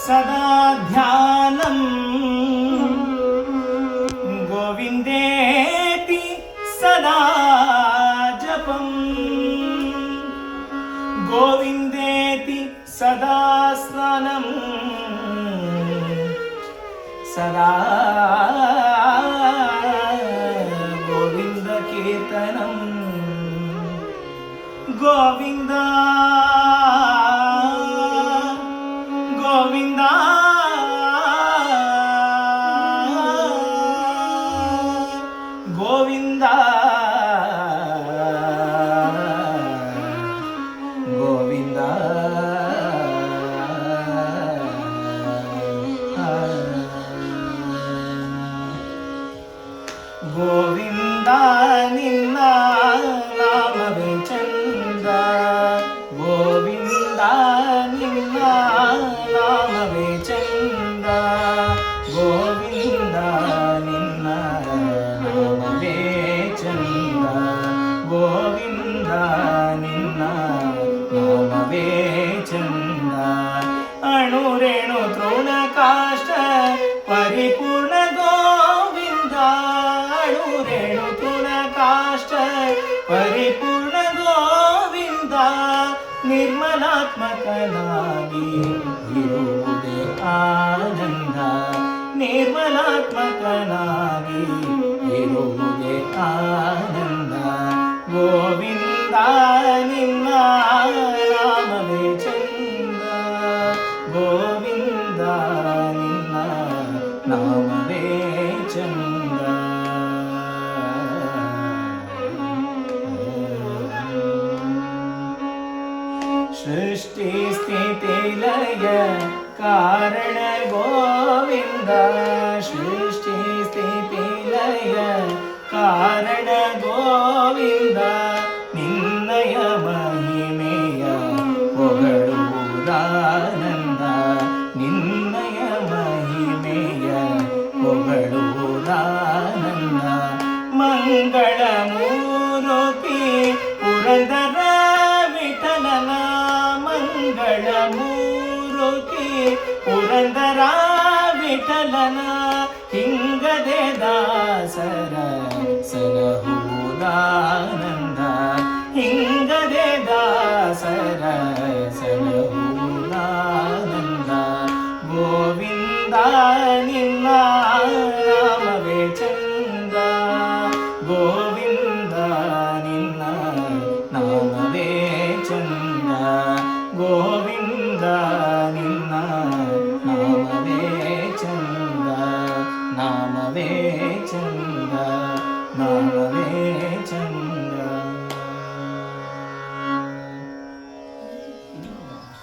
सदा ध्यानं गोविन्देति सदा जपं गोविन्देति सदा स्नानं सदा गोविन्दकीर्तनं गोविन्द गोविन्द गोविन्द गोविन्द गोविन्द निन्न नामवे चंद गोविन्द निन्न नामवे चंद गोविन्द निन्न नामवे चंद गोविन्द निन्न नामवे चंद अणुरेणु तृणकाष्ठ परिपूर्ण गोविन्द अणुरेणु तृणकाष्ठ परिपूर्ण गोविन्द निर्मलात्मकनाಗಿ ಇರುವುದೇ ಆನಂದ ನಿರ್ಮಲಾತ್ಮಕನಾಗಿ ಇರುವುದೇ ಆನಂದ ಗೋವಿಂದ ನಿನ್ನ ನಾಮವೇ ಚಂದ ಗೋವಿಂದ ನಿನ್ನ ನಾಮವೇ ಚಂದ सृष्टि स्थिति लय कारण गोविंद सृष्टि स्थिति लय कारण गोविंद निन्नय महिमेय ಹೊಗಳುವುದಾನಂದ ನಿನ್ನಯ महिमेय ಹೊಗಳುವುದಾನಂದ ಮಂಗಳ ಮೂರುತಿ ಪುರಂದರ ವಿಠಲನ ಮಂಗಳ ಮೂರುತಿ ಪುರಂದರ ವಿಠಲನ ಹಿಂಗದೆ ದಾಸರ ಸಲಹುವುದಾನಂದ ಹಿಂಗದೆ ದಾಸರ ಸಲಹುವುದಾನಂದ ಗೋವಿಂದ ನಿನ್ನ ನಾಮವೇ ಚಂದ ಗೋವಿಂದ ನಿನ್ನ ನಾಮವೇ ಚಂದ ಗೋವಿಂದ ನಿನ್ನ ನಾಮವೇ ಚಂದ ನಾಮವೇ ಚಂದ